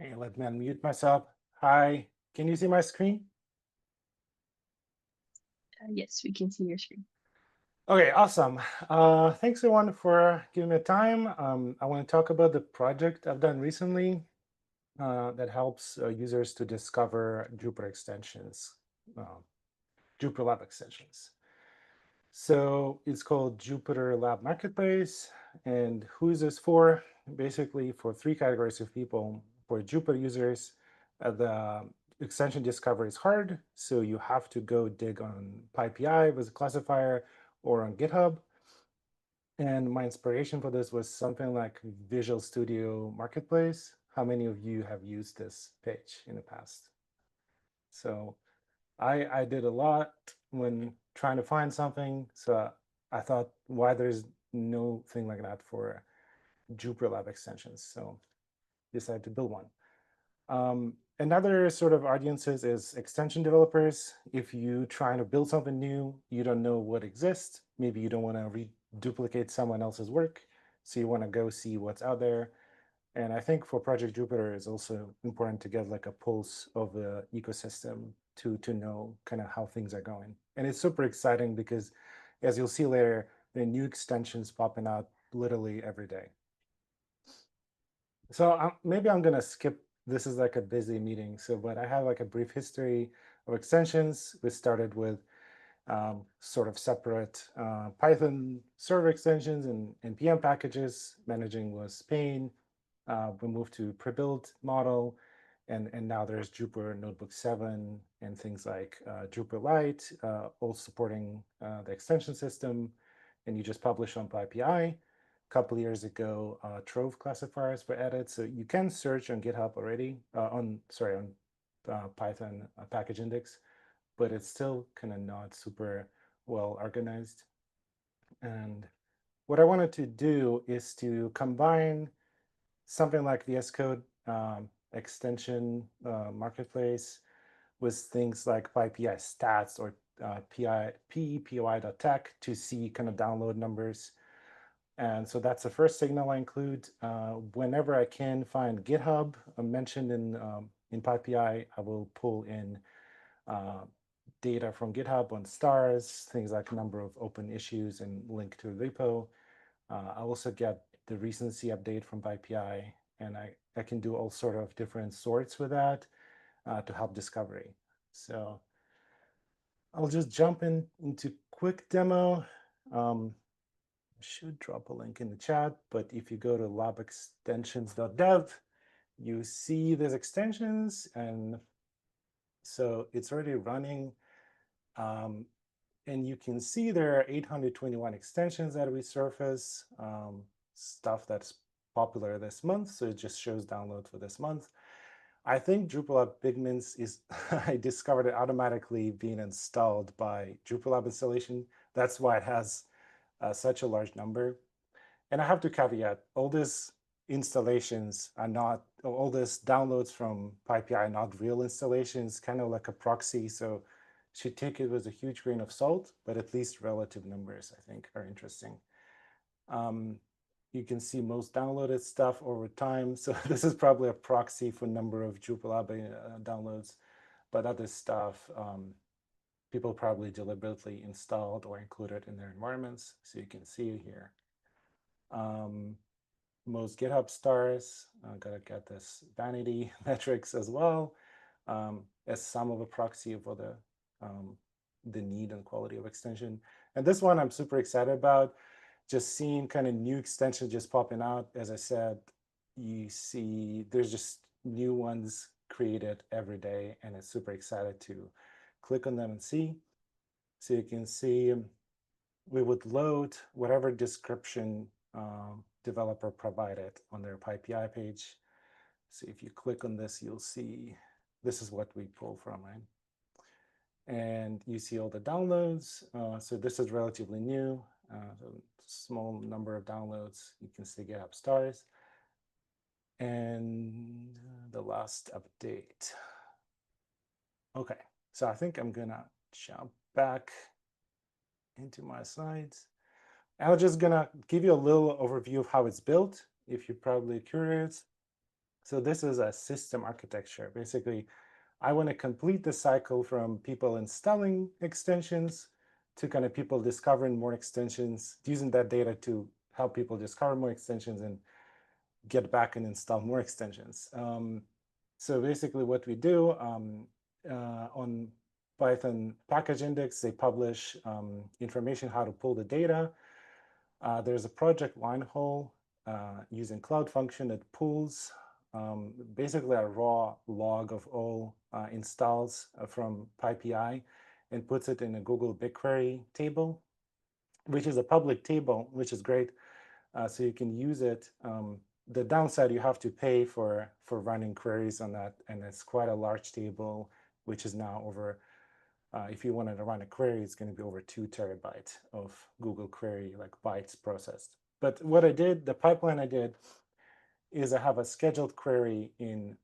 Hey, let me unmute myself. Hi, can you see my screen? Yes, we can see your screen. Okay, awesome. Thanks everyone for giving me time. I want to talk about the project I've done recently that helps users to discover Jupyter extensions, JupyterLab extensions. So it's called JupyterLab Marketplace. And who is this for? Basically for three categories of people. For Jupyter users, the extension discovery is hard. So you have to go dig on PyPI with a classifier or on GitHub. And my inspiration for this was something like Visual Studio Marketplace. How many of you have used this page in the past? So I did a lot when trying to find something. So I thought, why there's no thing like that for JupyterLab extensions. So decided to build one. Another sort of audiences is extension developers. If you trying to build something new, you don't know what exists. Maybe you don't want to duplicate someone else's work. So you want to go see what's out there. And I think for Project Jupyter, it's also important to get like a pulse of the ecosystem to know kind of how things are going. And it's super exciting because, as you'll see later, there are new extensions popping out literally every day. So maybe I'm gonna skip. This is like a busy meeting, so but I have like a brief history of extensions. We started with sort of separate Python server extensions and NPM packages. Managing was pain. We moved to pre-built model, and now there's Jupyter Notebook 7 and things like Jupyter Lite, all supporting the extension system, and you just publish on PyPI. A couple of years ago, Trove classifiers were added, so you can search on GitHub already on Python package index, but it's still kind of not super well organized. And what I wanted to do is to combine something like VS Code extension marketplace with things like PyPI stats or PEPY.tech to see kind of download numbers. And so that's the first signal I include. Whenever I can find GitHub mentioned in PyPI, I will pull in data from GitHub on stars, things like number of open issues and link to a repo. I also get the recency update from PyPI, and I can do all sort of different sorts with that to help discovery. So I'll just jump into quick demo. Should drop a link in the chat, but if you go to labextensions.dev, you see there's extensions, and so it's already running. And you can see there are 821 extensions that we surface, stuff that's popular this month. So it just shows download for this month. I think JupyterLab Pigments is, I discovered it automatically being installed by JupyterLab installation. That's why it has such a large number. And I have to caveat, all these installations are not, all these downloads from PyPI are not real installations, kind of like a proxy. So should take it with a huge grain of salt, but at least relative numbers, I think, are interesting. You can see most downloaded stuff over time. So this is probably a proxy for number of JupyterLab downloads, but other stuff, people probably deliberately installed or included in their environments. So you can see it here. Most GitHub stars, gotta get this vanity metrics as well, as some of a proxy for the need and quality of extension. And this one I'm super excited about, just seeing kind of new extensions just popping out. As I said, you see there's just new ones created every day, and it's super excited to click on them and see. So you can see we would load whatever description developer provided on their PyPI page. So if you click on this, you'll see this is what we pull from, right? And you see all the downloads. So this is relatively new, so small number of downloads. You can see GitHub stars. And the last update. Okay, so I think I'm gonna jump back into my slides. I'm just gonna give you a little overview of how it's built, if you're probably curious. So this is a system architecture. Basically, I want to complete the cycle from people installing extensions to kind of people discovering more extensions, using that data to help people discover more extensions and get back and install more extensions. So basically what we do on Python package index, they publish information how to pull the data. There's a project line hole using Cloud Function that pulls basically a raw log of all installs from PyPI and puts it in a Google BigQuery table, which is a public table, which is great. So you can use it. The downside, you have to pay for running queries on that, and it's quite a large table, which is now over, if you wanted to run a query, it's going to be over 2 terabytes of Google query, like bytes processed. But what I did, the pipeline I did, is I have a scheduled query in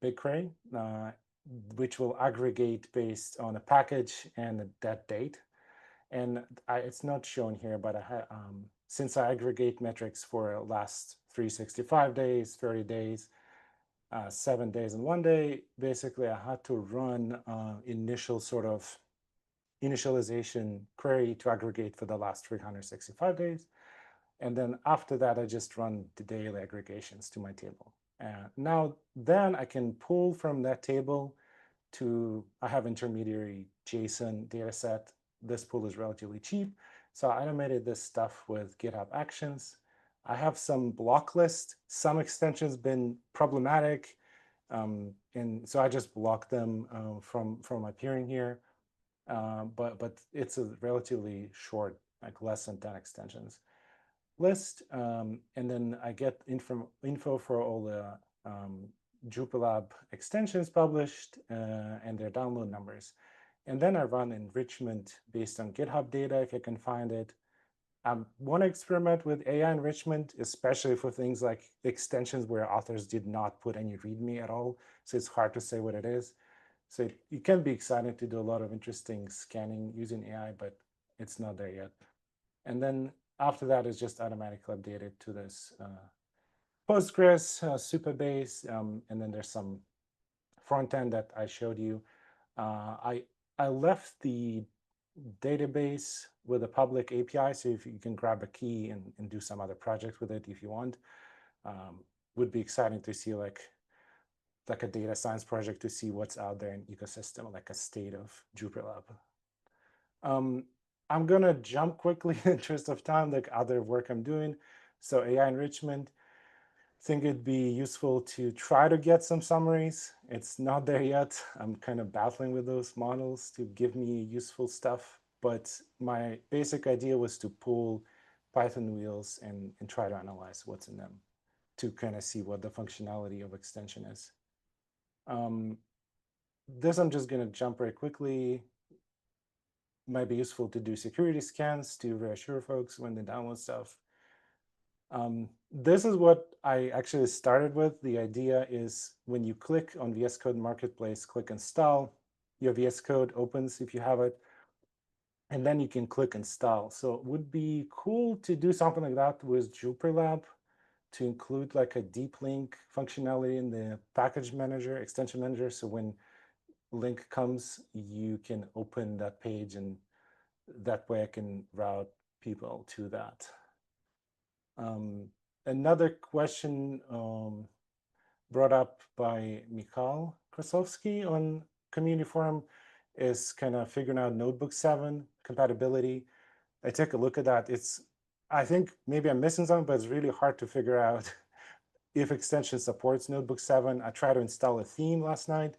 BigQuery, which will aggregate based on a package and that date. And it's not shown here, but since I aggregate metrics for last 365 days, 30 days, 7 days, and 1 day, basically I had to run initial sort of initialization query to aggregate for the last 365 days. And then after that, I just run the daily aggregations to my table. Now, then I can pull from that table I have intermediary JSON dataset. This pull is relatively cheap. So I automated this stuff with GitHub Actions. I have some block list. Some extensions been problematic. And so I just block them from appearing here. But it's a relatively short, like less than 10 extensions list. And then I get info for all the JupyterLab extensions published and their download numbers. And then I run enrichment based on GitHub data if I can find it. I want to experiment with AI enrichment, especially for things like extensions where authors did not put any README at all. So it's hard to say what it is. So it can be exciting to do a lot of interesting scanning using AI, but it's not there yet. And then after that is just automatically updated to this Postgres, Supabase, and then there's some front end that I showed you. I left the database with a public API, so if you can grab a key and do some other project with it if you want. Would be exciting to see like a data science project to see what's out there in ecosystem, like a state of JupyterLab. I'm gonna jump quickly in interest of time, like other work I'm doing. So AI enrichment, think it'd be useful to try to get some summaries. It's not there yet. I'm kind of battling with those models to give me useful stuff. But my basic idea was to pull Python wheels and try to analyze what's in them to kind of see what the functionality of extension is. This I'm just going to jump very quickly. Might be useful to do security scans to reassure folks when they download stuff. This is what I actually started with. The idea is when you click on VS Code Marketplace, click install, your VS Code opens if you have it, and then you can click install. So it would be cool to do something like that with JupyterLab to include like a deep link functionality in the package manager, extension manager. So when link comes, you can open that page and that way I can route people to that. Another question brought up by Mikhail Krasovsky on community forum is kind of figuring out Notebook 7 compatibility. I take a look at that. I think maybe I'm missing something, but it's really hard to figure out if extension supports Notebook 7. I tried to install a theme last night,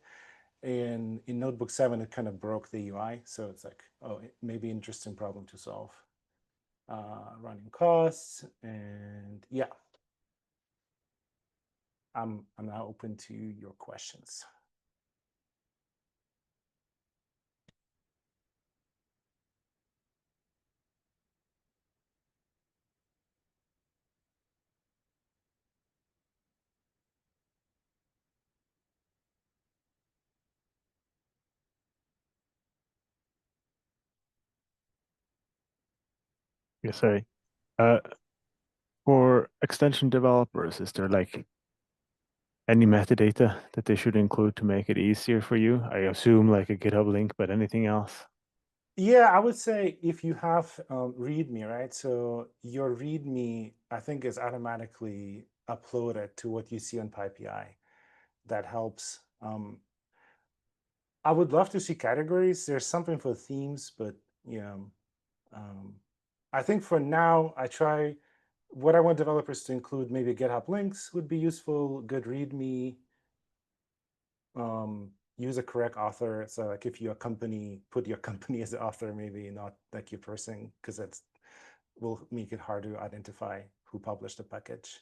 and in Notebook 7, it kind of broke the UI. So it's like, oh, maybe interesting problem to solve. Running costs, and yeah. I'm now open to your questions. Yes, sorry. Uh, for extension developers, is there like any metadata that they should include to make it easier for you? I assume like a GitHub link, but anything else? Yeah, I would say if you have README, right? So your README, I think, is automatically uploaded to what you see on PyPI. That helps. I would love to see categories. There's something for themes, but yeah, I think for now, what I want developers to include, maybe GitHub links would be useful, good README, use a correct author. So like if you're a company, put your company as the author, maybe not like your person, because that will make it hard to identify who published the package.